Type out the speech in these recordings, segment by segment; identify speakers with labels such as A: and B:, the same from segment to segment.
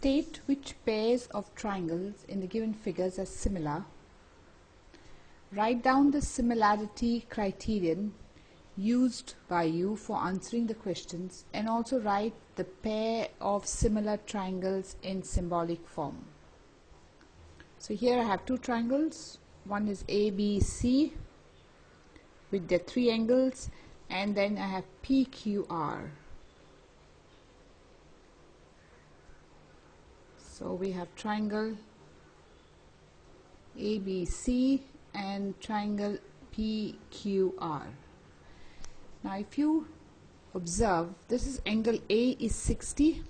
A: State which pairs of triangles in the given figures are similar. Write down the similarity criterion used by you for answering the questions, and also write the pair of similar triangles in symbolic form. So here I have two triangles. One is ABC with their three angles, and then I have PQR. So we have triangle ABC and triangle PQR. Now if you observe, this is angle A is 60,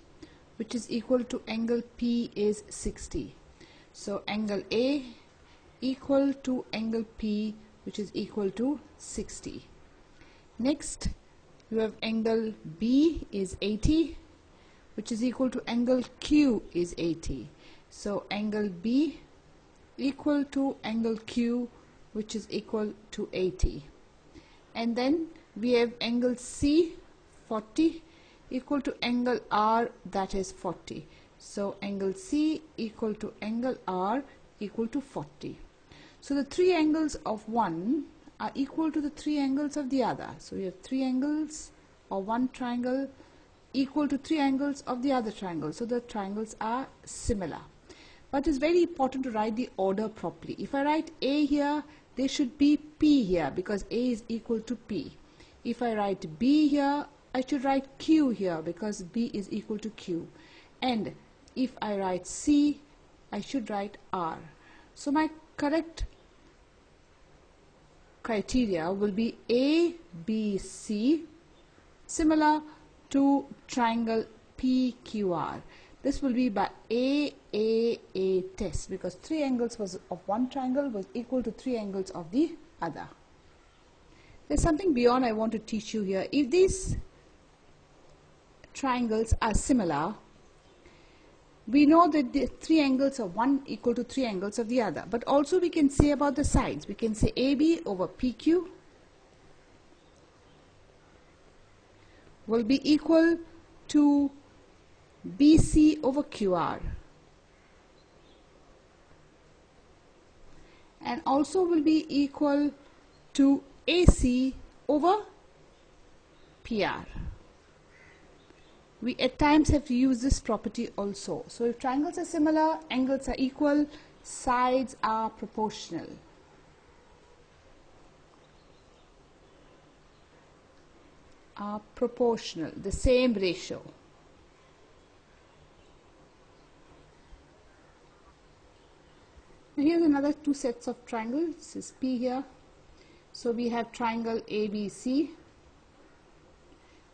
A: which is equal to angle P is 60. So angle A equal to angle P, which is equal to 60. Next you have angle B is 80, which is equal to angle Q is 80. So angle B equal to angle Q, which is equal to 80. And then we have angle C 40 equal to angle R, that is 40. So angle C equal to angle R equal to 40. So the three angles of one are equal to the three angles of the other. So we have three angles of one triangle equal to three angles of the other triangle. So the triangles are similar. But it's very important to write the order properly. If I write A here, there should be P here, because A is equal to P. If I write B here, I should write Q here, because B is equal to Q. And if I write C, I should write R. So my correct criteria will be A, B, C, similar to triangle PQR. This will be by A test, because three angles of one triangle was equal to three angles of the other. There's something beyond I want to teach you here. If these triangles are similar, we know that the three angles of one equal to three angles of the other. But also we can say about the sides. We can say AB over PQ will be equal to BC over QR, and also will be equal to AC over PR. We at times have to use this property also. So if triangles are similar, angles are equal, sides are proportional. The same ratio. Now here's another two sets of triangles. This is P here. So we have triangle ABC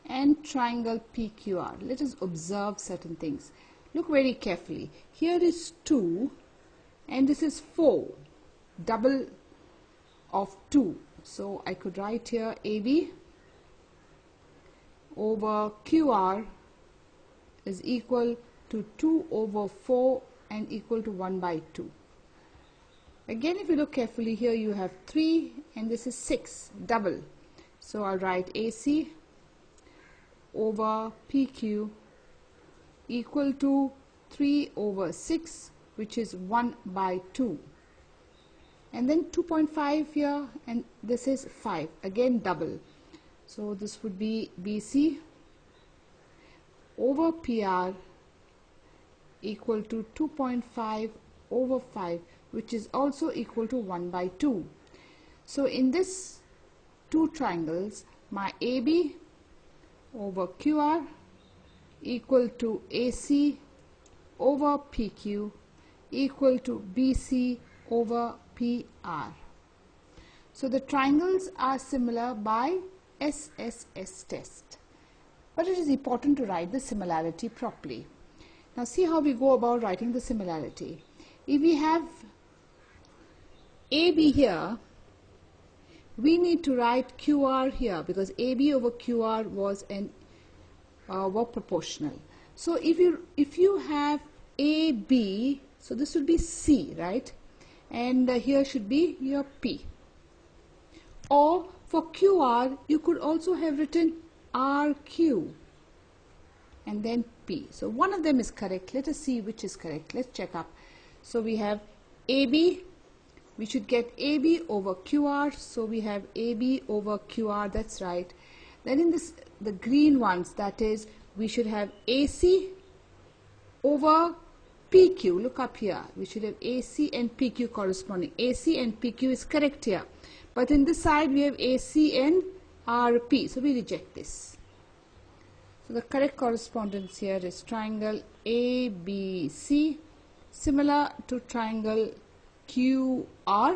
A: and triangle PQR. Let us observe certain things. Look very carefully. Here is 2 and this is 4, double of 2. So I could write here AB over QR is equal to 2 over 4 and equal to 1 by 2. Again, if you look carefully, here you have 3 and this is 6, double. So I'll write AC over PQ equal to 3 over 6, which is 1 by 2. And then 2.5 here, and this is 5, again double. So this would be BC over PR equal to 2.5 over 5, which is also equal to 1 by 2. So in this two triangles, my AB over QR equal to AC over PQ equal to BC over PR. So the triangles are similar by SSS test. But it is important to write the similarity properly. Now see how we go about writing the similarity. If we have AB here, we need to write QR here, because AB over QR was were proportional. So if you have AB, so this will be C, right? And here should be your P. Or for QR, you could also have written RQ, and then P. So one of them is correct. Let us see which is correct. Let's check up. So we have AB. We should get AB over QR. So we have AB over QR. That's right. Then in this, the green ones, that is, we should have AC over PQ. Look up here. We should have AC and PQ corresponding. AC and PQ is correct here. But in this side, we have AC and RP. So we reject this. So the correct correspondence here is triangle ABC, similar to triangle QRP.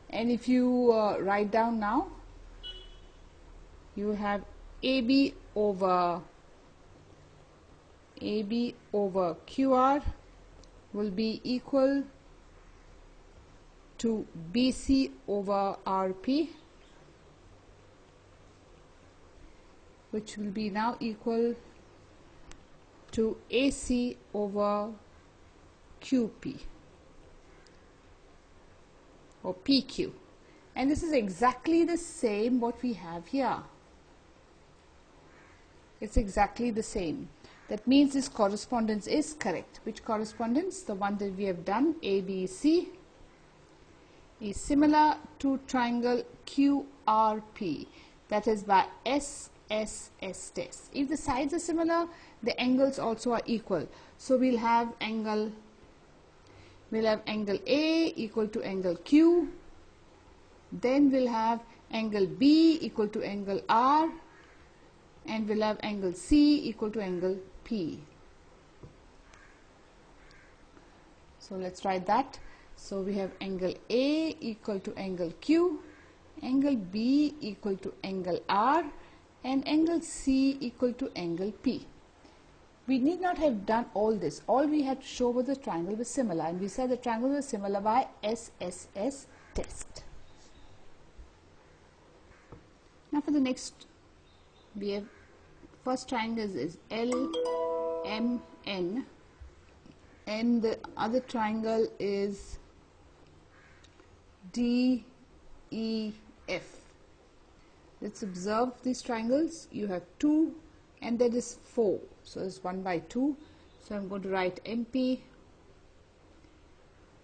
A: And if you write down now, you have AB over QR will be equal to BC over RP, which will be now equal to AC over QP or PQ. And this is exactly the same what we have here. It's exactly the same. That means this correspondence is correct. Which correspondence? The one that we have done, ABC, is similar to triangle QRP, that is by SSS test. If the sides are similar, the angles also are equal. So we'll have angle A equal to angle Q, then we'll have angle B equal to angle R, and we'll have angle C equal to angle P. So let's write that. So we have angle A equal to angle Q, angle B equal to angle R, and angle C equal to angle P. We need not have done all this. All we had to show was the triangle was similar, and we said the triangle was similar by SSS test. Now for the next, we have first triangle is LMN, and the other triangle is DEF. Let's observe these triangles. You have 2 and there is 4. So it's 1 by 2. So I'm going to write MP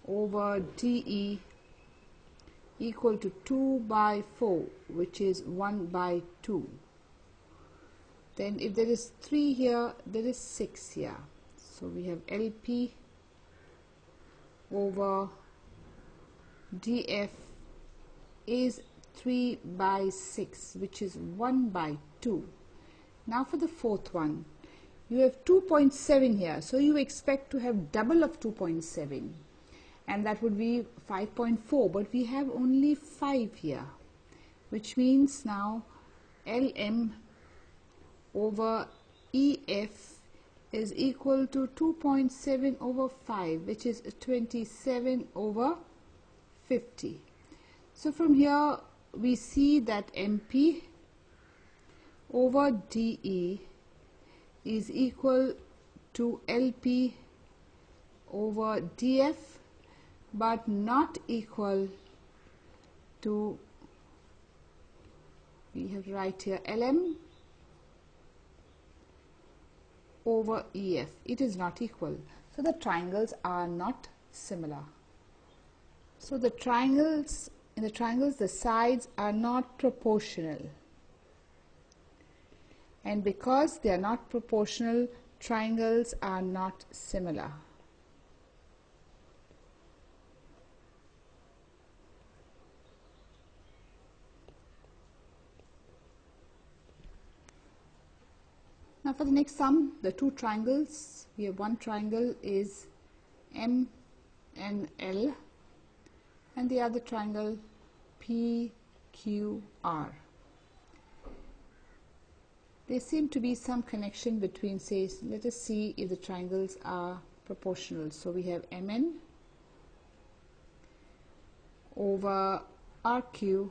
A: over DE equal to 2 by 4, which is 1 by 2. Then if there is 3 here, there is 6 here. So we have LP over DF is 3 by 6, which is 1 by 2. Now for the fourth one, you have 2.7 here. So you expect to have double of 2.7. And that would be 5.4. But we have only 5 here. Which means now LM over EF is equal to 2.7 over 5, which is 27 over 50. So from here we see that MP over DE is equal to LP over DF, but not equal to, we have to write here LM over EF. It is not equal. So the triangles are not similar. So the triangles, in the triangles, the sides are not proportional. And because they are not proportional, triangles are not similar. Now for the next sum, the two triangles, we have one triangle is M and L, and the other triangle PQR. There seem to be some connection between, say, let us see if the triangles are proportional. So we have MN over RQ,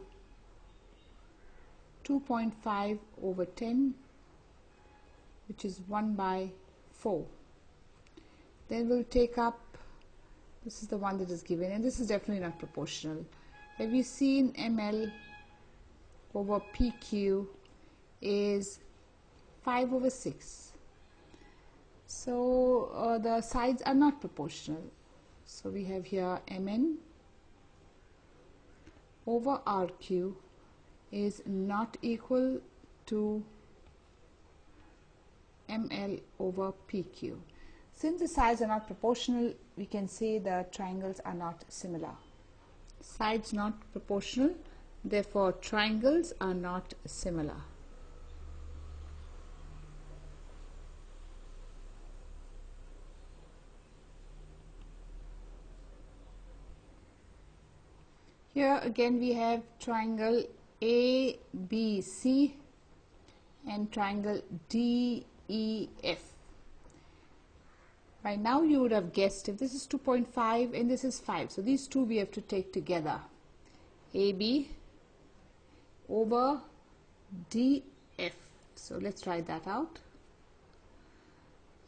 A: 2.5 over 10, which is 1 by 4. Then we'll take up, this is the one that is given, and this is definitely not proportional. Have you seen ML over PQ is 5 over 6. So the sides are not proportional. So we have here mn over rq is not equal to ml over pq. Since the sides are not proportional, we can say the triangles are not similar. Sides not proportional, therefore triangles are not similar. Here again we have triangle ABC and triangle DEF. By now you would have guessed if this is 2.5 and this is 5. So these two we have to take together. AB over DF. So let's write that out.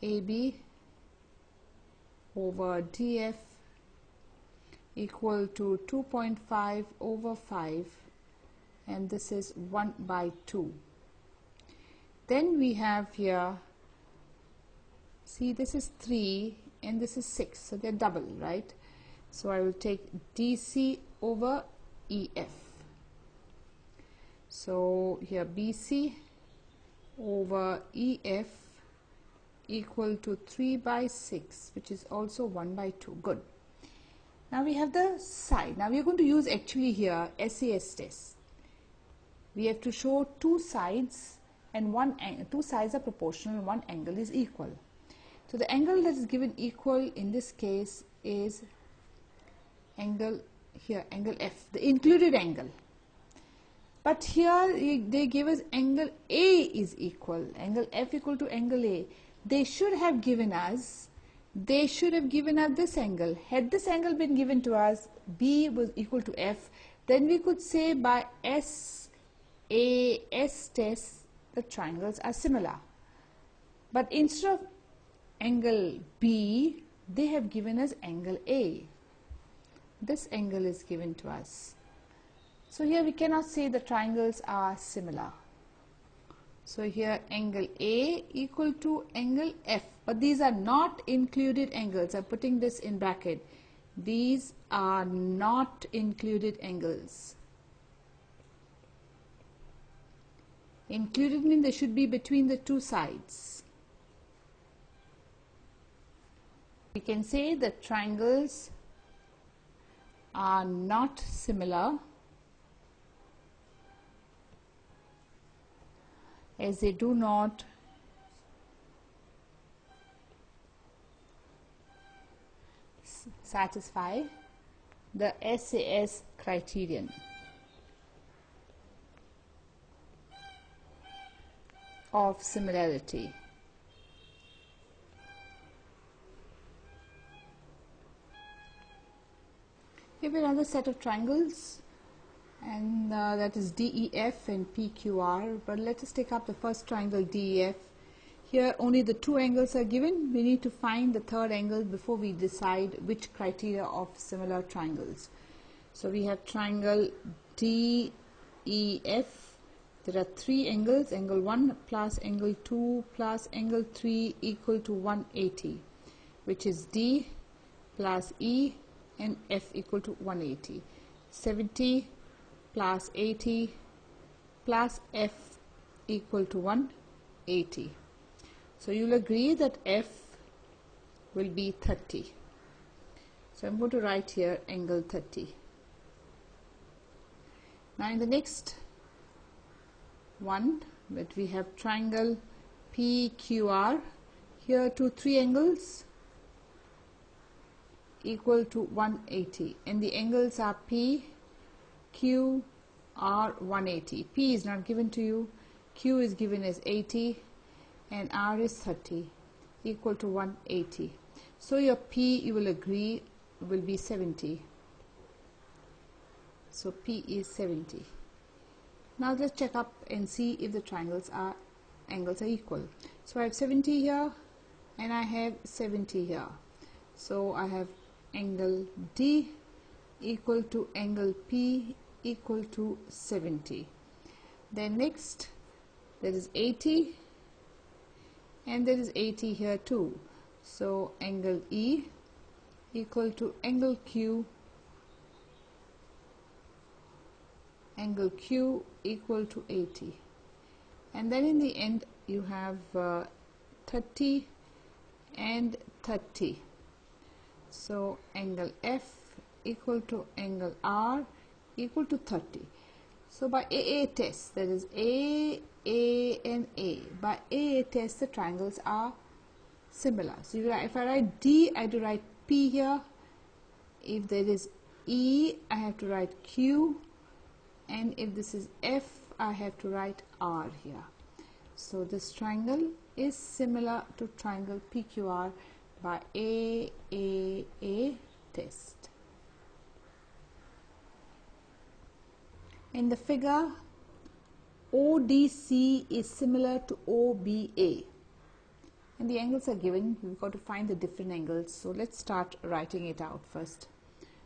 A: AB over DF equal to 2.5 over 5, and this is 1 by 2. Then we have here, see, this is 3 and this is 6, so they're double, right? So I will take DC over EF. So here BC over EF equal to 3 by 6, which is also 1 by 2. Good. Now we have the side. Now we are going to use actually here SAS test. We have to show two sides and two sides are proportional and one angle is equal. So the angle that is given equal in this case is angle here, angle F, the included angle. But here they give us angle A is equal, angle F equal to angle A. They should have given us this angle. Had this angle been given to us, B was equal to F, then we could say by SAS test the triangles are similar. But instead of angle B, they have given us angle A. This angle is given to us. So here we cannot say the triangles are similar. So here angle A equal to angle F, but these are not included angles. I'm putting this in bracket. These are not included angles. Included means they should be between the two sides. We can say the triangles are not similar as they do not satisfy the SAS criterion. Of similarity. Here we have another set of triangles, and that is DEF and PQR. But let us take up the first triangle DEF. Here only the two angles are given. We need to find the third angle before we decide which criteria of similar triangles. So we have triangle DEF. There are three angles, angle 1 plus angle 2 plus angle 3 equal to 180, which is D plus E and F equal to 180. 70 plus 80 plus F equal to 180. So you'll agree that F will be 30. So I'm going to write here angle 30. Now in the next one, but we have triangle PQR. Here three angles equal to 180, and the angles are P, Q, R 180. P is not given to you, Q is given as 80, and R is 30, equal to 180. So your P, you will agree, will be 70. So P is 70. Now let's check up and see if the angles are equal. So I have 70 here and I have 70 here. So I have angle D equal to angle P equal to 70. Then next there is 80 and there is 80 here too. So angle E equal to angle Q equal to 80, and then in the end you have 30 and 30. So angle F equal to angle R equal to 30. So by AA test, that is A, and A, by AA test the triangles are similar. So if I write D, I have to write P here. If there is E, I have to write Q, and if this is F, I have to write R here. So this triangle is similar to triangle PQR by AAA test. In the figure, ODC is similar to OBA, and the angles are given. We've got to find the different angles. So let's start writing it out first.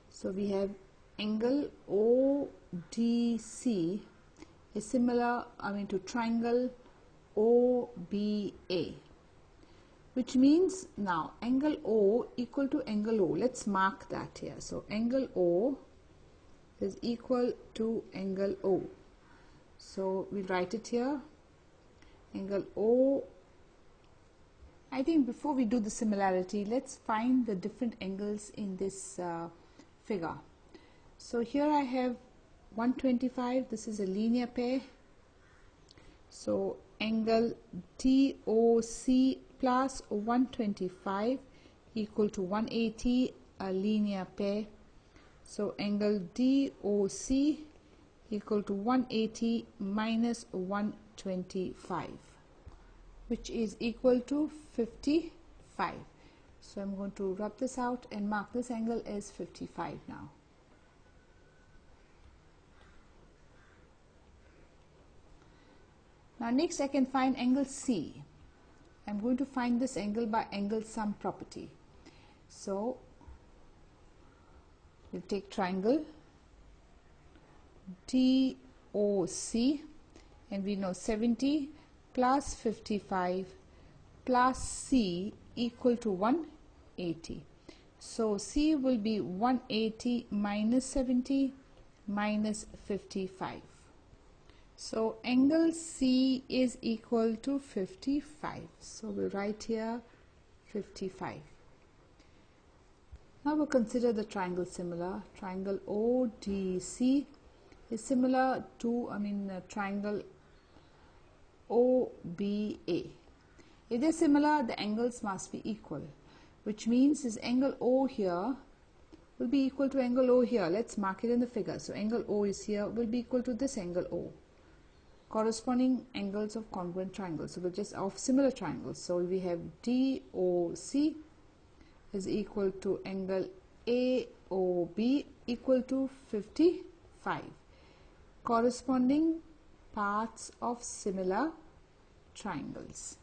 A: So we have angle ODC is similar, to triangle OBA, which means now angle O equal to angle O. Let's mark that here. So angle O is equal to angle O. So we'll write it here. Angle O. I think before we do the similarity, let's find the different angles in this figure. So here I have 125. This is a linear pair. So angle DOC plus 125 equal to 180, a linear pair. So angle DOC equal to 180 minus 125, which is equal to 55. So I'm going to rub this out and mark this angle as 55 now. Now next I can find angle C. I'm going to find this angle by angle sum property. So we'll take triangle DOC, and we know 70 plus 55 plus C equal to 180. So C will be 180 minus 70 minus 55. So angle C is equal to 55. So we'll write here 55. Now we'll consider the triangle similar. Triangle ODC is similar to triangle OBA. If they're similar, the angles must be equal, which means this angle O here will be equal to angle O here. Let's mark it in the figure. So angle O is here, will be equal to this angle O. Corresponding angles of congruent triangles, so we're just of similar triangles. So we have DOC is equal to angle AOB equal to 55, corresponding parts of similar triangles.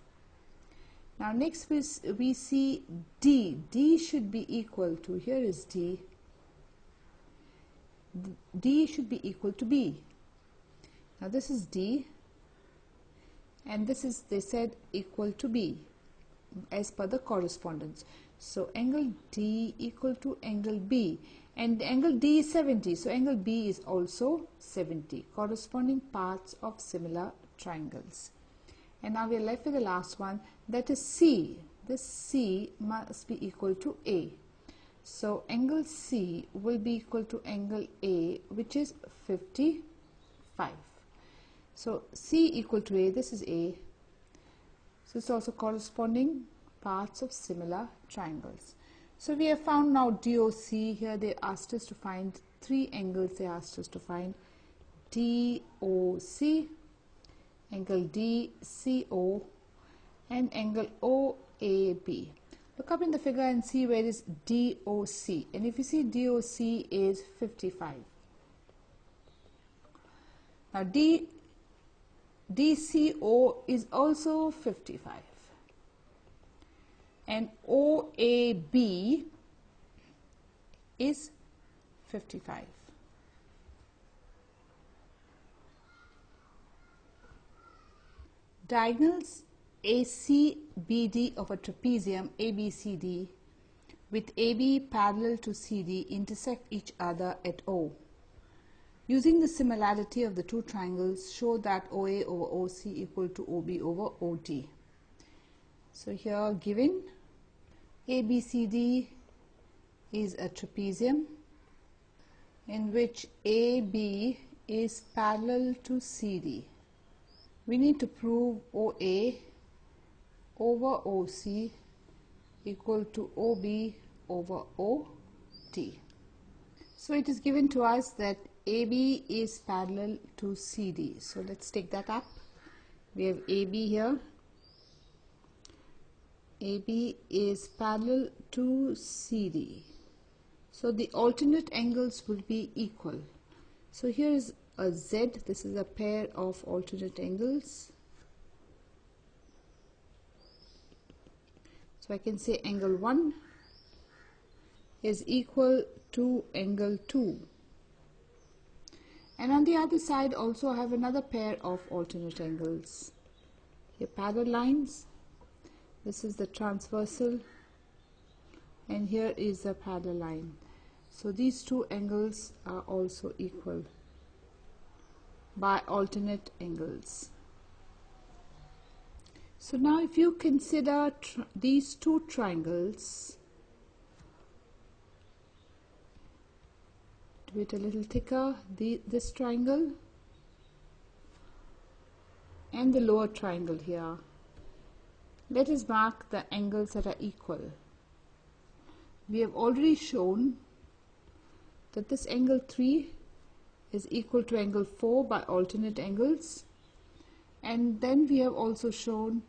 A: Now next we see D. D should be equal to, here is D. D should be equal to B. Now this is D, and this is, they said, equal to B as per the correspondence. So angle D equal to angle B, and angle D is 70, so angle B is also 70, corresponding parts of similar triangles. And now we are left with the last one, that is C. This C must be equal to A. So angle C will be equal to angle A, which is 55. So C equal to A, this is A. So it's also corresponding parts of similar triangles. So we have found now DOC. Here they asked us to find three angles. They asked us to find DOC, angle DCO, and angle OAB. Look up in the figure and see where is DOC. And if you see, DOC is 55. Now DCO is also 55. And OAB is 55. Diagonals ACBD of a trapezium ABCD with AB parallel to CD intersect each other at O. Using the similarity of the two triangles, show that OA over OC equal to OB over OD. So here given ABCD is a trapezium in which AB is parallel to CD. We need to prove OA over OC equal to OB over OD. So it is given to us that AB is parallel to CD. So let's take that up. We have AB here. AB is parallel to CD. So the alternate angles will be equal. So here is a Z. This is a pair of alternate angles. So I can say angle 1 is equal to angle 2. And on the other side also I have another pair of alternate angles. Here parallel lines. This is the transversal and here is the parallel line. So these two angles are also equal by alternate angles. So now if you consider these two triangles, do it a little thicker, this triangle and the lower triangle here. Let us mark the angles that are equal. We have already shown that this angle 3 is equal to angle 4 by alternate angles, and then we have also shown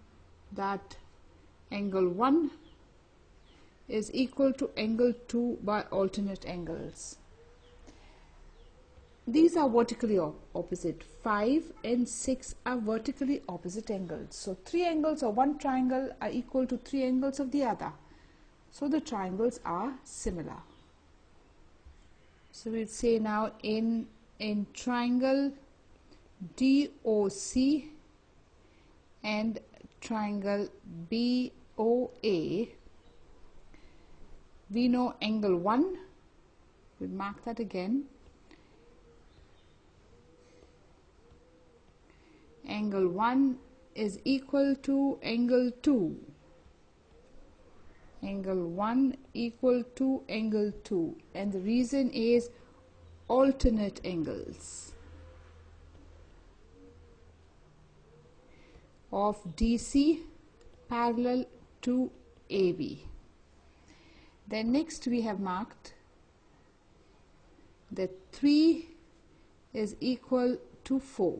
A: that angle 1 is equal to angle 2 by alternate angles. These are vertically opposite. 5 and 6 are vertically opposite angles. So 3 angles of one triangle are equal to 3 angles of the other. So the triangles are similar. So we'll say now in triangle DOC and triangle BOA, we know angle 1, we'll mark that again. Angle 1 is equal to angle 2. Angle 1 equal to angle 2, and the reason is alternate angles of DC parallel to AB. Then next we have marked that 3 is equal to 4.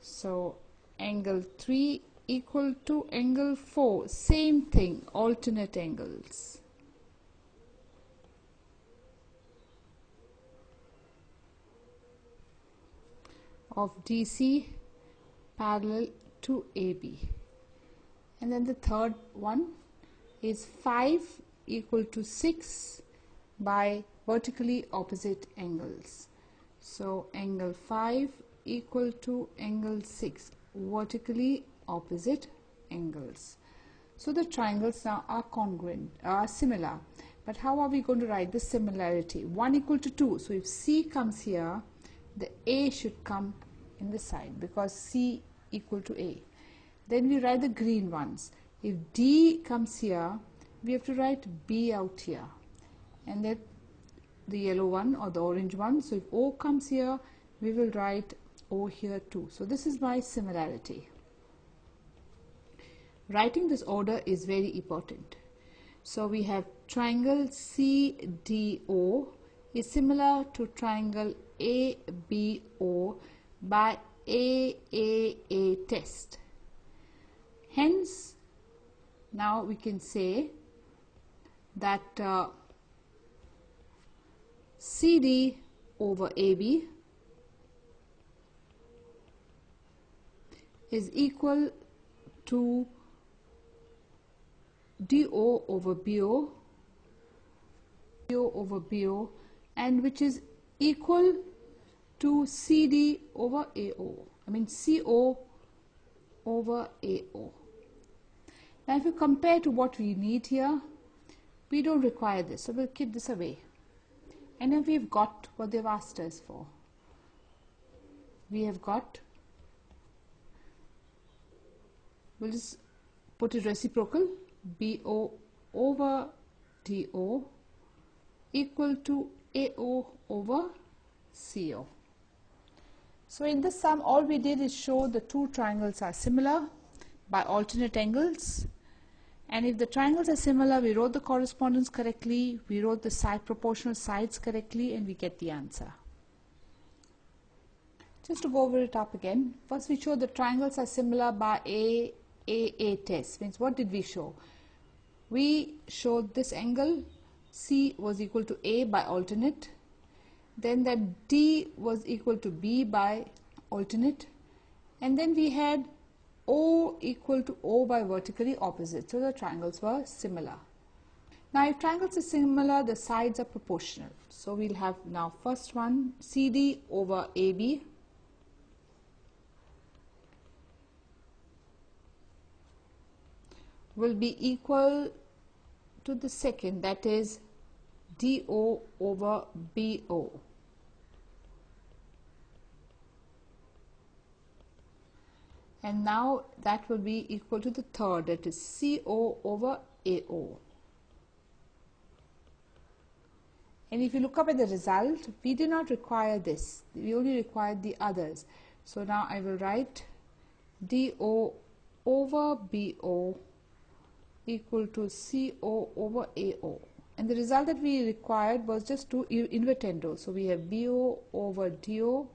A: So angle 3 equal to angle 4, same thing, alternate angles. Of DC parallel to AB. And then the third one is 5 equal to 6 by vertically opposite angles. So angle 5 equal to angle 6, vertically opposite angles. So the triangles now are congruent, are similar. But how are we going to write the similarity? 1 equal to 2. So if C comes here, the A should come in the side because C equal to A. Then we write the green ones. If D comes here, we have to write B out here. And then the yellow one or the orange one. So if O comes here, we will write O here too. So this is my similarity. Writing this order is very important. So we have triangle CDO is similar to triangle ABO by AAA test. Hence, now we can say that CD over AB is equal to DO over BO, and which is equal to CD over AO. I mean CO over AO. Now if you compare to what we need here, we don't require this, so we'll keep this away. And then we've got what they've asked us for. We have got, we'll just put it reciprocal, BO over DO equal to AO over CO. So in this sum, all we did is show the two triangles are similar by alternate angles. And if the triangles are similar, we wrote the correspondence correctly, we wrote the side proportional sides correctly, and we get the answer. Just to go over it up again, first we showed the triangles are similar by AA test. Means what did we show? We showed this angle C was equal to A by alternate, then that D was equal to B by alternate, and then we had O equal to O by vertically opposite. So the triangles were similar. Now if triangles are similar, the sides are proportional. So we'll have now first one, CD over AB will be equal to the second, that is DO over BO. And now that will be equal to the third, that is CO over AO. And if you look up at the result, we did not require this, we only required the others. So now I will write DO over BO equal to CO over AO. And the result that we required was just to invertendo. So we have BO over DO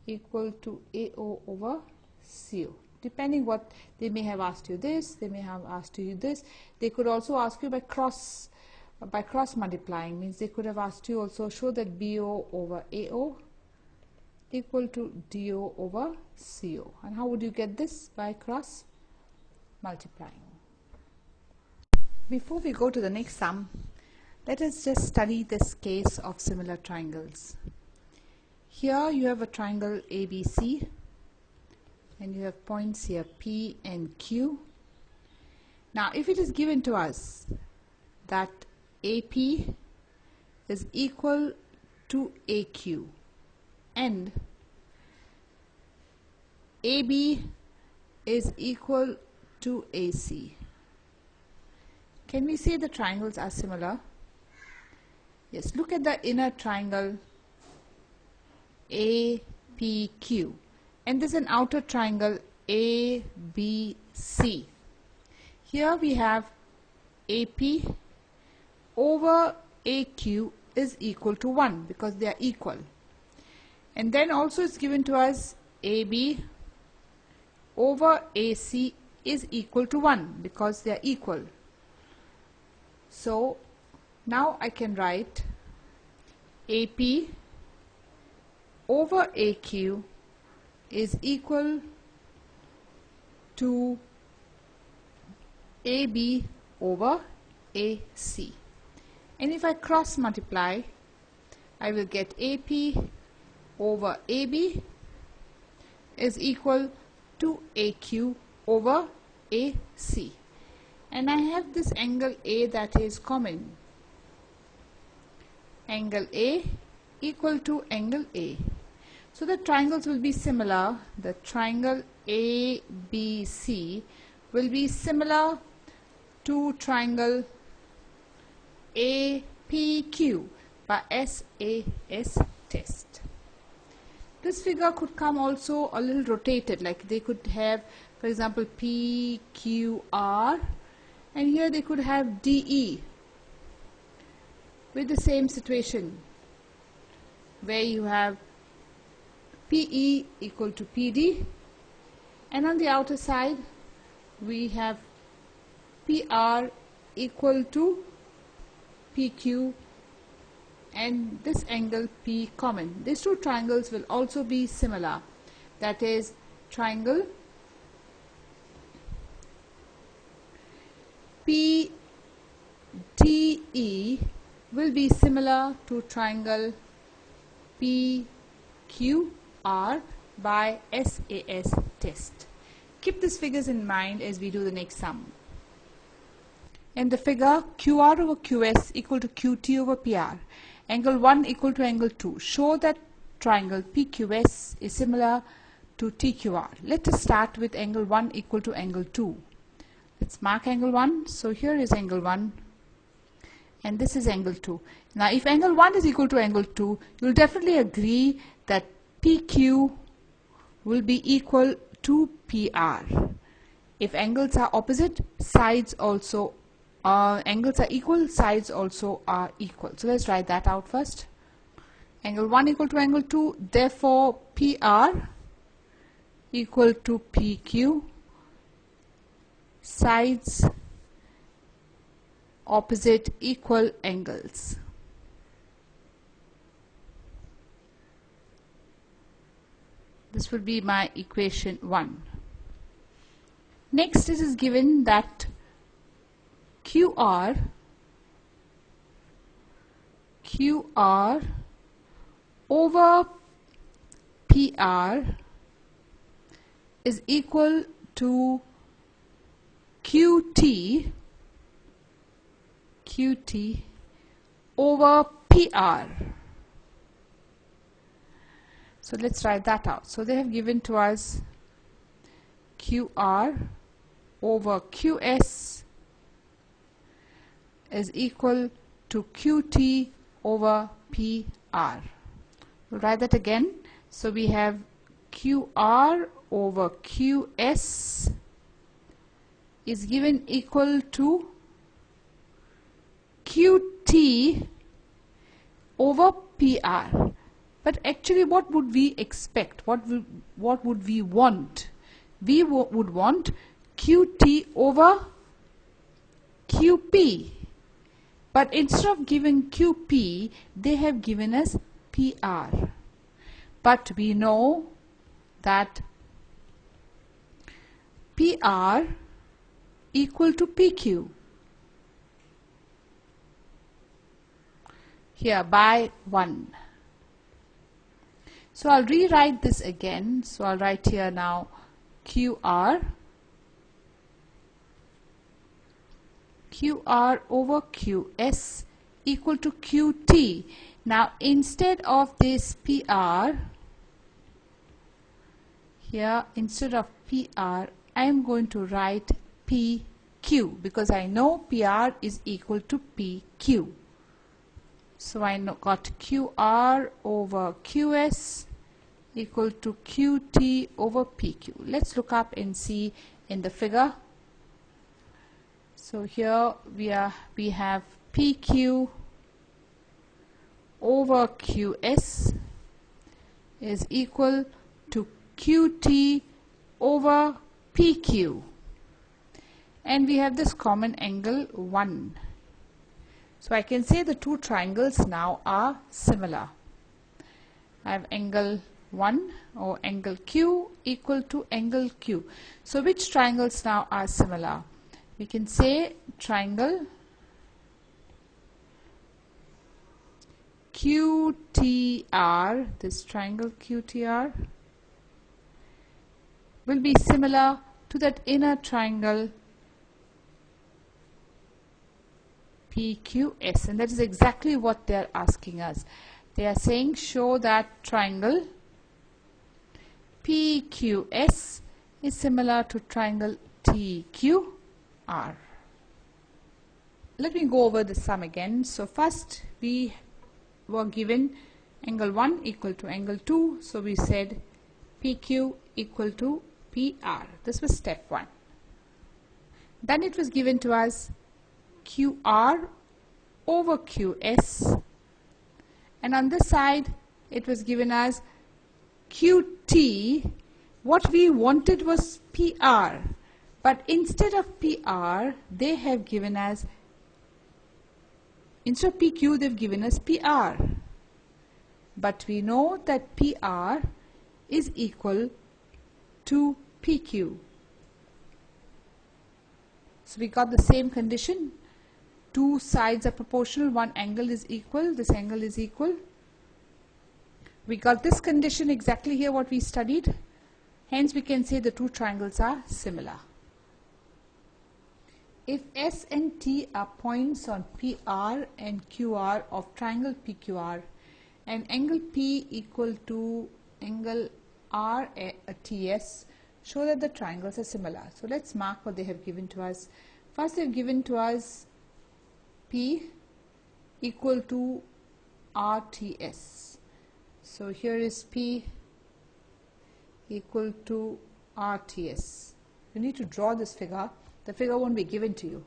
A: equal to AO over CO. Depending what they may have asked you this, they may have asked you this. They could also ask you by cross multiplying, means they could have asked you also show that BO over AO equal to DO over CO. And how would you get this? By cross multiplying. Before we go to the next sum, let us just study this case of similar triangles. Here you have a triangle ABC and you have points here P and Q. Now if it is given to us that AP is equal to AQ and AB is equal to AC, can we say the triangles are similar? Yes, look at the inner triangle APQ, and this is an outer triangle ABC. Here we have AP over AQ is equal to 1 because they are equal. And then also it's given to us AB over AC is equal to 1 because they are equal. So now I can write AP over AQ is equal to AB over AC. And if I cross multiply, I will get AP over AB is equal to AQ over AC. And I have this angle A that is common. Angle A equal to angle A. So the triangles will be similar. The triangle ABC will be similar to triangle APQ by SAS test. This figure could come also a little rotated, like they could have, for example, PQR, and here they could have DE with the same situation where you have PE equal to PD, and on the outer side we have PR equal to PQ and this angle P common. These two triangles will also be similar, that is triangle PDE will be similar to triangle PQR by SAS test. keep these figures in mind as we do the next sum. In the figure, QR over QS equal to QT over PR. Angle 1 equal to angle 2. Show that triangle PQS is similar to TQR. Let us start with angle 1 equal to angle 2. Let's mark angle 1. So here is angle 1 and this is angle 2. Now if angle 1 is equal to angle 2, you will definitely agree that PQ will be equal to PR. If angles are opposite, sides also angles are equal, sides also are equal. So let's write that out first. Angle 1 equal to angle 2, therefore PR equal to PQ, sides opposite equal angles. This will be my equation 1. Next, it is given that QR over PR is equal to QT over PR. So let's write that out. So they have given to us QR over QS is equal to QT over PR. We'll write that again. So we have QR over QS is given equal to QT over PR. But actually what would we expect? What would we want? We would want QT over QP. But instead of giving QP, they have given us PR. But we know that PR equal to PQ. Here by 1. So I'll rewrite this again. So I'll write here now QR over QS equal to QT. Now instead of this PR, here instead of PR I am going to write PQ because I know PR is equal to PQ. So I got QR over QS equal to QT over PQ. Let's look up and see in the figure. So here we have PQ over QS is equal to QT over PQ, and we have this common angle 1. So I can say the two triangles now are similar. I have angle 1 or angle Q equal to angle Q. So which triangles now are similar? We can say triangle QTR, this triangle QTR will be similar to that inner triangle PQS, and that is exactly what they are asking us. They are saying show that triangle PQS is similar to triangle TQR. Let me go over the sum again. So first we were given angle 1 equal to angle 2, so we said PQ equal to PR. This was step 1. Then it was given to us QR over QS, and on this side it was given as QT. What we wanted was PR, but instead of PR they have given us, instead of PQ they've given us PR, but we know that PR is equal to PQ. So we got the same condition. Two sides are proportional, one angle is equal, this angle is equal. We got this condition exactly here what we studied. Hence we can say the two triangles are similar. If S and T are points on PR and QR of triangle PQR and angle P equal to angle RTS, show that the triangles are similar. So let's mark what they have given to us. First they have given to us P equal to RTS. So here is P equal to RTS. You need to draw this figure. The figure won't be given to you.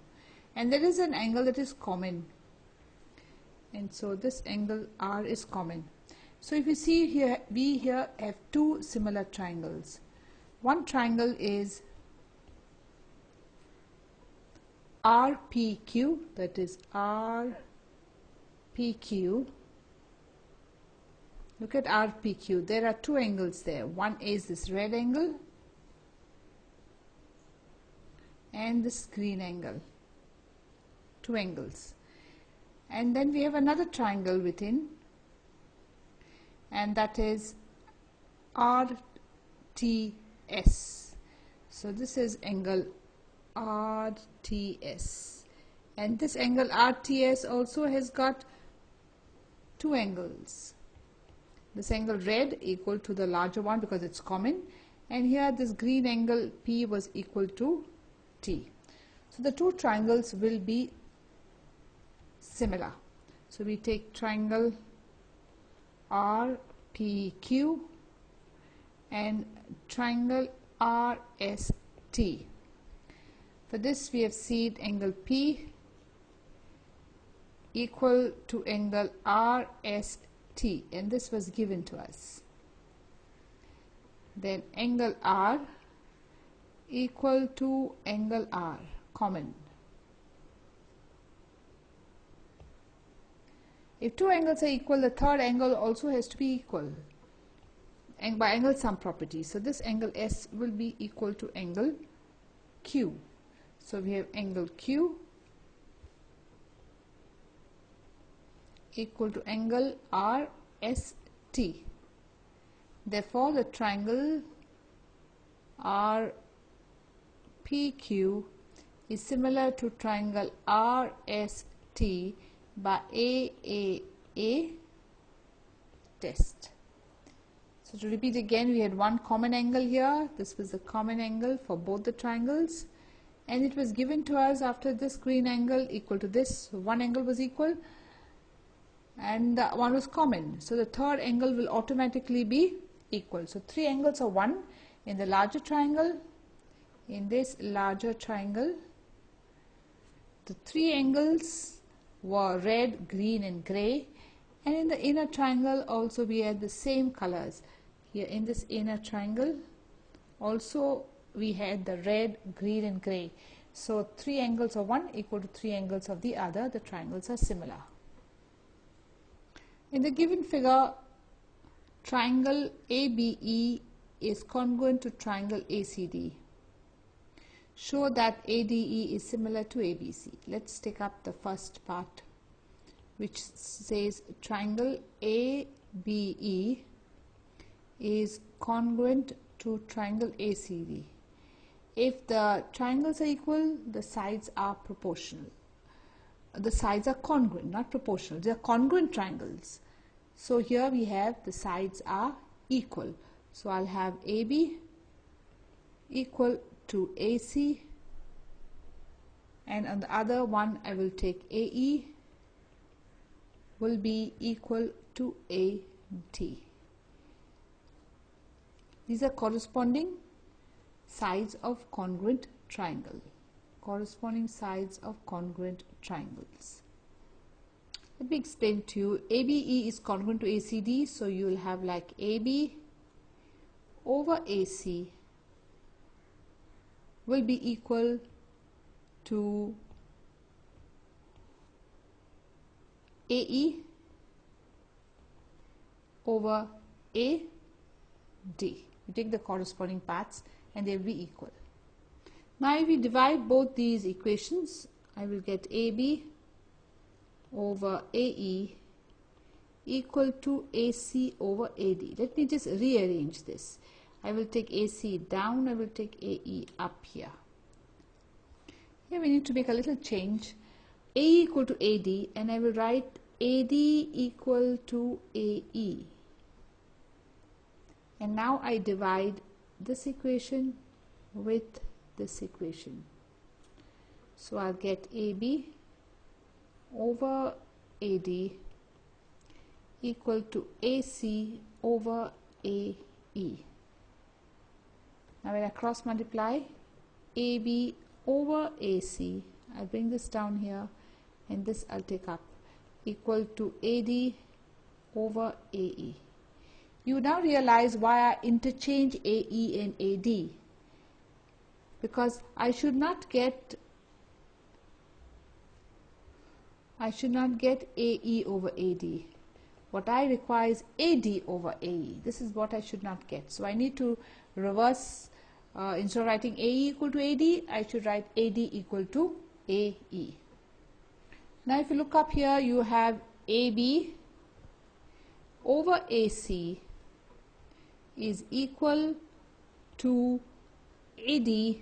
A: And there is an angle that is common. And so this angle R is common. So if you see here, we here have two similar triangles. One triangle is RPQ, that is RPQ. Look at RPQ. There are two angles there. One is this red angle and this green angle. Two angles. And then we have another triangle within, and that is RTS. So this is angle RTS, and this angle RTS also has got two angles. This angle red equal to the larger one because it's common, and here this green angle P was equal to T. So the two triangles will be similar. So we take triangle RPQ and triangle RST. For this we have seen angle P equal to angle RST, and this was given to us. Then angle R equal to angle R, common. If two angles are equal, the third angle also has to be equal, and by angle sum property. So this angle S will be equal to angle Q. So we have angle Q equal to angle RST. Therefore, the triangle RPQ is similar to triangle RST by AAA test. So to repeat again, we had one common angle here. This was the common angle for both the triangles, and it was given to us after this green angle equal to this. So one angle was equal and one was common. So the third angle will automatically be equal. So three angles are one in the larger triangle. In this larger triangle, the three angles were red, green and gray, and in the inner triangle also we had the same colors. Here in this inner triangle also we had the red, green and gray. So three angles of one equal to three angles of the other. The triangles are similar. In the given figure, triangle ABE is congruent to triangle ACD. Show that ADE is similar to ABC. Let's take up the first part, which says triangle ABE is congruent to triangle ACD. If the triangles are equal, the sides are proportional. The sides are congruent, not proportional. They are congruent triangles. So here we have the sides are equal. So I'll have AB equal to AC, and on the other one I will take AE will be equal to AD. These are corresponding sides of congruent triangle. Corresponding sides of congruent triangles. Let me explain to you. ABE is congruent to ACD, so you will have like AB over AC will be equal to AE over AD. You take the corresponding parts and they will be equal. Now if we divide both these equations, I will get AB over AE equal to AC over AD. Let me just rearrange this. I will take AC down, I will take AE up here. Here we need to make a little change. AE equal to AD, and I will write AD equal to AE. And now I divide this equation with this equation. So I'll get AB over AD equal to AC over AE. Now when I cross multiply, AB over AC, I'll bring this down here, and this I'll take up, equal to AD over AE. You now realize why I interchange AE and AD, because I should not get AE over AD. What I require is AD over AE. This is what I should not get. So I need to reverse. Instead of writing AE equal to AD, I should write AD equal to AE. Now if you look up here, you have AB over AC is equal to AD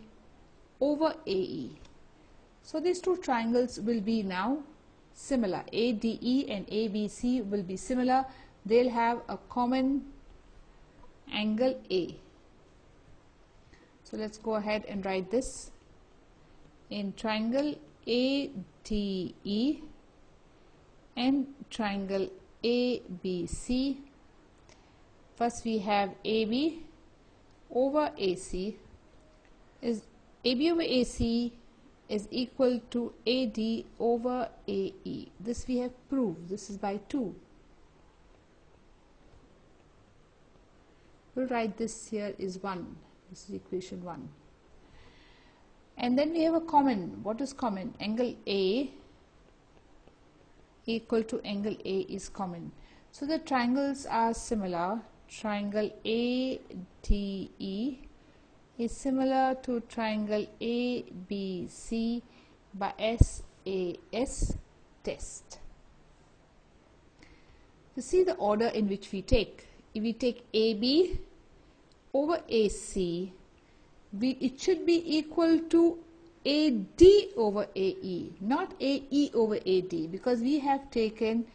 A: over AE. So these two triangles will be now similar. ADE and ABC will be similar. They'll have a common angle A. So let's go ahead and write this. In triangle ADE and triangle ABC, first we have AB over AC is equal to AD over AE. This we have proved. This is by 2. We'll write this here is 1. This is equation 1. And then we have a common. What is common? Angle A equal to angle A is common. So the triangles are similar. Triangle ADE is similar to triangle ABC by SAS test. You see the order in which we take. If we take AB over AC, it should be equal to AD over AE, not AE over AD, because we have taken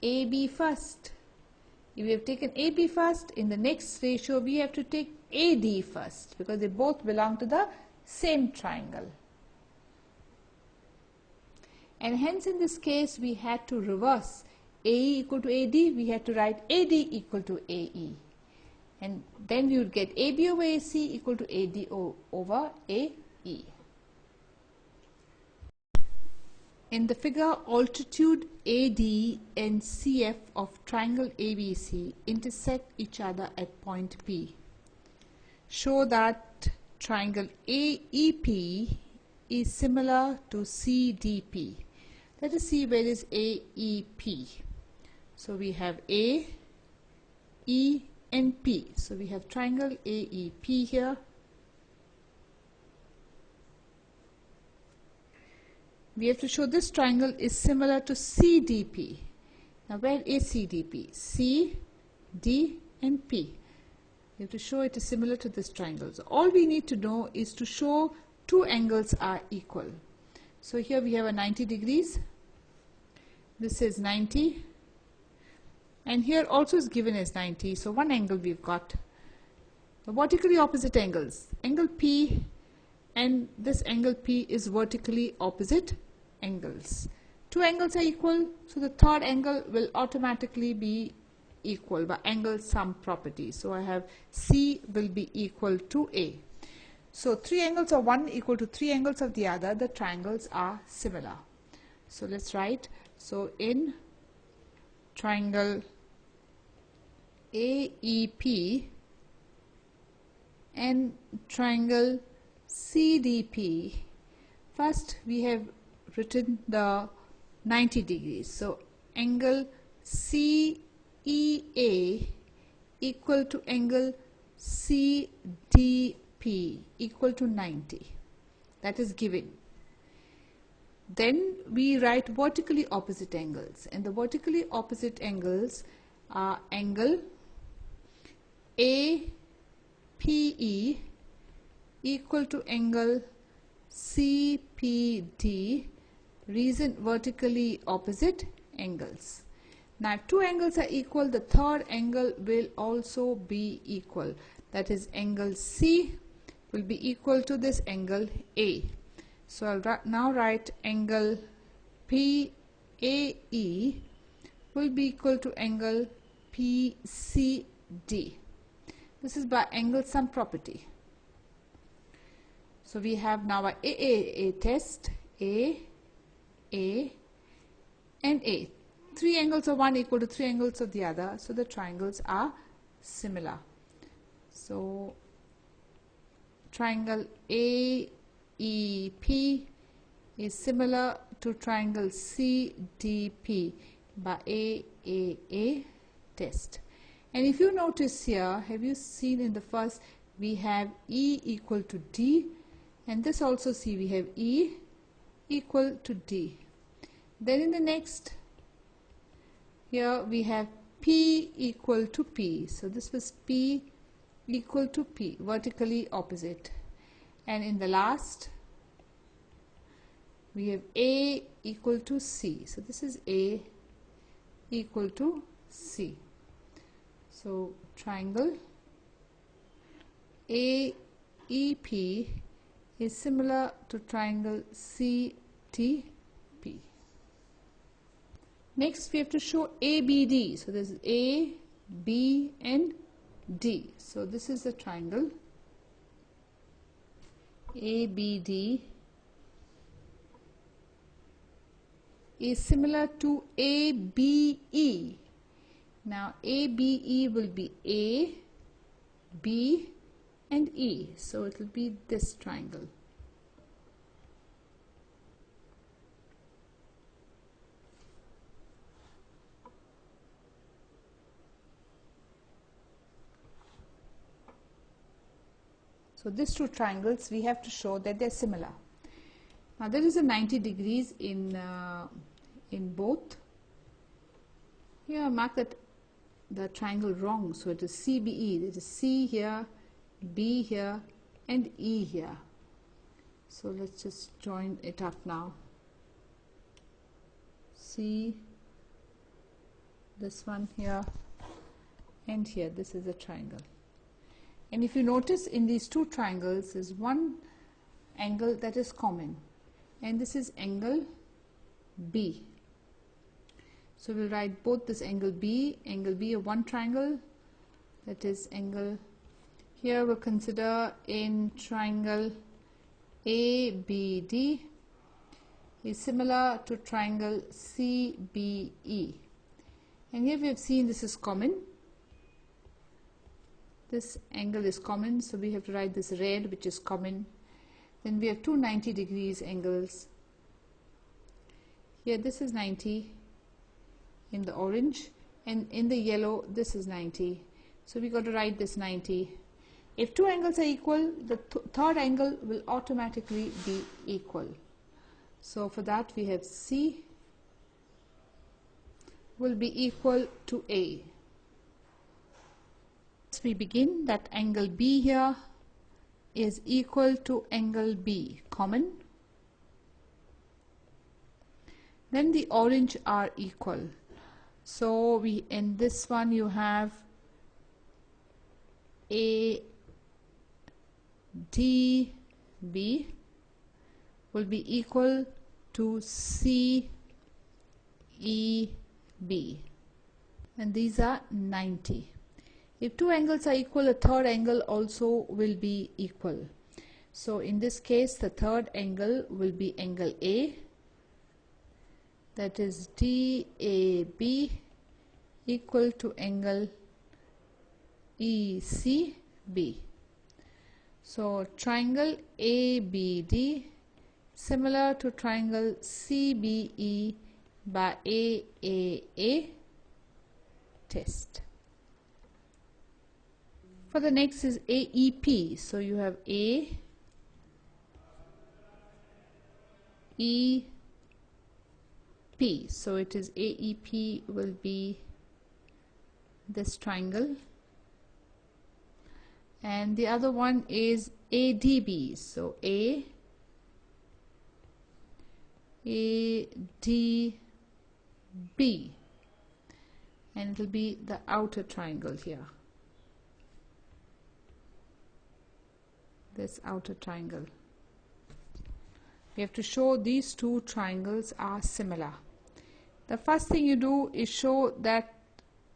A: AB first. If we have taken AB first, in the next ratio we have to take AD first, because they both belong to the same triangle. And hence in this case we had to reverse. AE equal to AD, we had to write AD equal to AE. And then we would get AB over AC equal to AD over AE. In the figure, altitude AD and CF of triangle ABC intersect each other at point P. Show that triangle AEP is similar to CDP. Let us see where is AEP. So we have A, E and P. So we have triangle AEP here. We have to show this triangle is similar to CDP. Now where is CDP? C, D and P. We have to show it is similar to this triangle. So all we need to know is to show two angles are equal. So here we have a 90 degrees. This is 90. And here also is given as 90. So one angle we've got. The vertically opposite angles. Angle P and this angle P is vertically opposite angles. Two angles are equal, so the third angle will automatically be equal by angle sum property. So I have C will be equal to A. So three angles of one equal to three angles of the other. The triangles are similar. So let's write. So in triangle AEP and triangle CDP, first we have written the 90 degrees. So angle CEA equal to angle CDP equal to 90. That is given. Then we write vertically opposite angles, and the vertically opposite angles are angle ADE PE equal to angle CPD, reason vertically opposite angles. Now if two angles are equal, the third angle will also be equal. That is, angle C will be equal to this angle A. So I'll now write angle PAE will be equal to angle PCD. This is by angle sum property. So we have now a A test, A, and A. Three angles of one equal to three angles of the other, so the triangles are similar. So triangle AEP is similar to triangle CDP by AAA test. And if you notice here, have you seen in the first we have E equal to D, and this also see we have E equal to D. Then in the next, here we have P equal to P. So this was P equal to P, vertically opposite. And in the last, we have A equal to C. So this is A equal to C. So triangle AEP is similar to triangle CTP. Next we have to show ABD. So this is A, B and D. So this is the triangle ABD is similar to ABE. Now ABE will be A, B and E. So it will be this triangle. So these two triangles we have to show that they're similar. Now there is a 90 degrees in both. Here I mark that the triangle wrong, so it is CBE. There is C here, B here and E here. So let's just join it up now. C, this one here and here, this is a triangle. And if you notice, in these two triangles is one angle that is common, and this is angle B. So we'll write both this angle B of one triangle, that is angle. Here we'll consider in triangle ABD is similar to triangle CBE. And here we have seen this is common. This angle is common, so we have to write this red, which is common. Then we have two 90 degrees angles. Here this is 90 in the orange, and in the yellow this is 90. So we got to write this 90. If two angles are equal, the third angle will automatically be equal. So for that we have C will be equal to A. We begin that angle B here is equal to angle B, common. Then the orange are equal. So we, in this one you have ADB will be equal to CEB, and these are 90. If two angles are equal, a third angle also will be equal. So in this case, the third angle will be angle A, that is DAB equal to angle ECB. So triangle ABD similar to triangle CBE by AAA test. For the next is AEP. So you have A, E, P. So it is AEP will be this triangle. and the other one is ADB. So ADB, and it will be the outer triangle here, this outer triangle. We have to show these two triangles are similar. The first thing you do is show that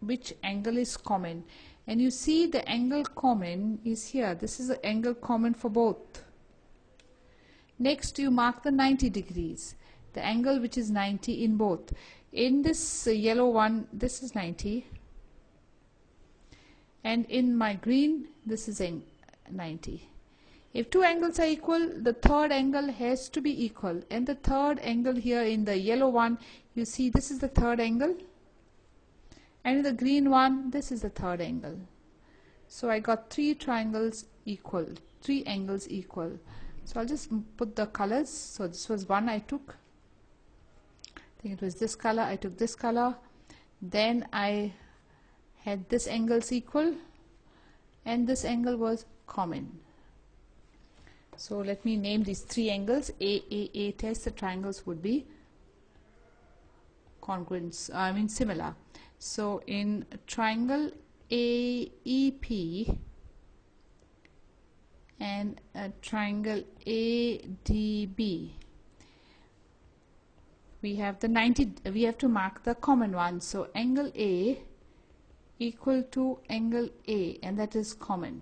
A: which angle is common, and you see the angle common is here. This is the angle common for both. Next you mark the 90 degrees, the angle which is 90 in both. In this yellow one, this is 90, and in my green, this is 90. If two angles are equal, the third angle has to be equal, and the third angle here in the yellow one, you see this is the third angle, and in the green one, this is the third angle. So I got three triangles equal, three angles equal. So I'll just put the colors. So this was one I took, I think it was this color, I took this color, then I had this angles equal, and this angle was common. So let me name these three angles. A test, the triangles would be congruent, similar. So in triangle AEP and a triangle ADB, we have the 90, we have to mark the common one. So angle A equal to angle A, and that is common.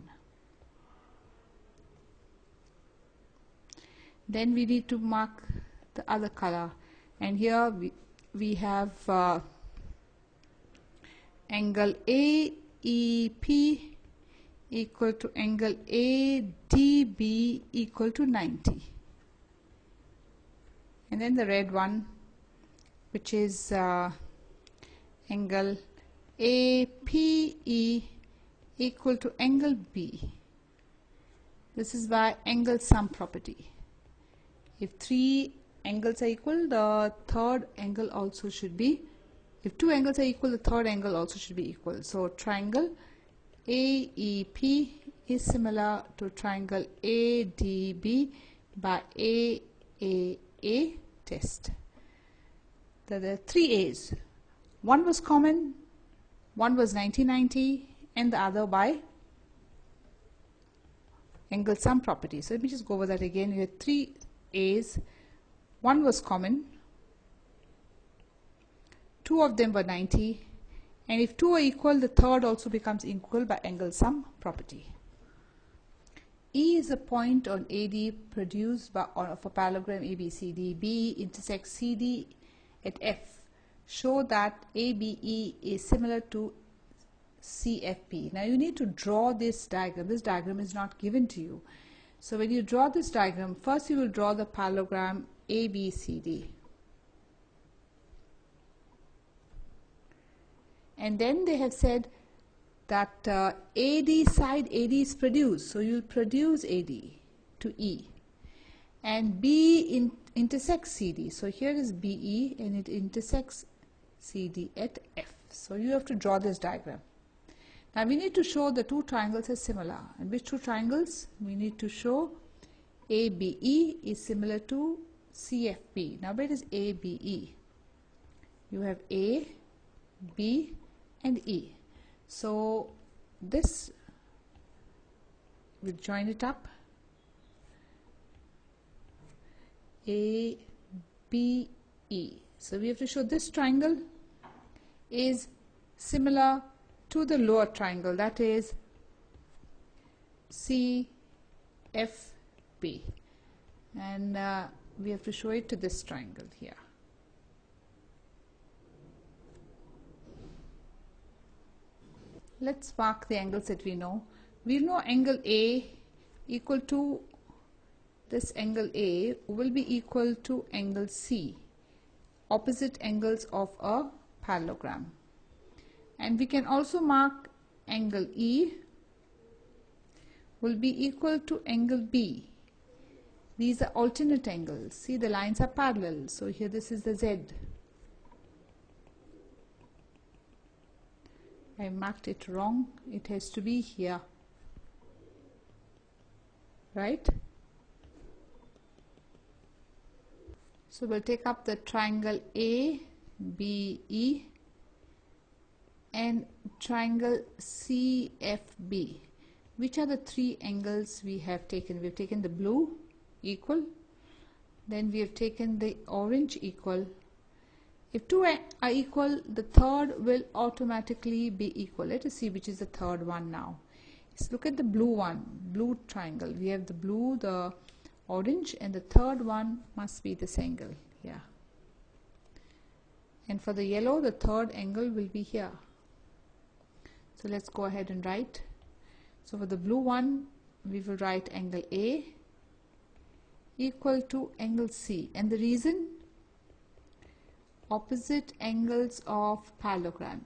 A: Then we need to mark the other color, and here we have angle AEP equal to angle ADB equal to 90, and then the red one, which is angle APE equal to angle B. This is by angle sum property. If three angles are equal, the third angle also should be, if two angles are equal, the third angle also should be equal. So triangle AEP is similar to triangle ADB by AAA test. There are three A's. One was common, one was 90-90, and the other by angle sum property. So let me just go over that again. You had three A's, one was common, two of them were 90, and if two are equal, the third also becomes equal by angle sum property. E is a point on AD produced by, of a parallelogram ABCD. B intersects CD at F. Show that ABE is similar to CFP. Now you need to draw this diagram. This diagram is not given to you. So when you draw this diagram, first you will draw the parallelogram ABCD. And then they have said that AD side AD is produced. So you will produce AD to E. And B intersects CD. So here is BE and it intersects CD at F. So you have to draw this diagram. Now we need to show the two triangles are similar. And which two triangles? We need to show ABE is similar to CFP. Now where is ABE? You have A, B and E. So this, we'll join it up. A, B, E. So we have to show this triangle is similar to the lower triangle, that is CFB, and we have to show it to this triangle here. Let's mark the angles that we know. We know angle A equal to this angle A will be equal to angle C, opposite angles of a parallelogram. And we can also mark angle E will be equal to angle B. These are alternate angles. See, the lines are parallel. So here this is the Z. I marked it wrong. It has to be here. right? So we'll take up the triangle ABE and triangle CFB. Which are the three angles we have taken? We have taken the blue, equal, then we have taken the orange, equal. If two are equal, the third will automatically be equal. Let us see which is the third one now. Let's look at the blue one, blue triangle. We have the blue, the orange, and the third one must be this angle here. And for the yellow, the third angle will be here. So let's go ahead and write. So for the blue one, we will write angle A equal to angle C. And the reason? Opposite angles of parallelogram.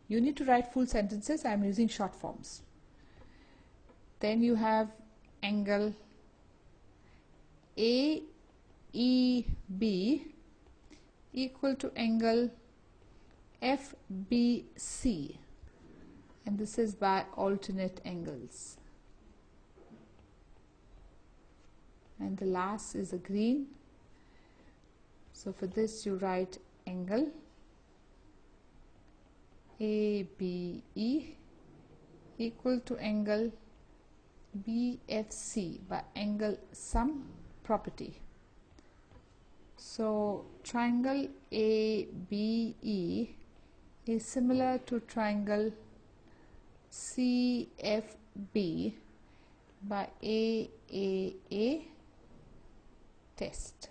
A: You need to write full sentences. I am using short forms. Then you have angle AEB equal to angle FBC. And this is by alternate angles. And the last is a green. So for this you write angle ABE equal to angle BFC by angle sum property. So triangle ABE is similar to triangle CFB by AAA test.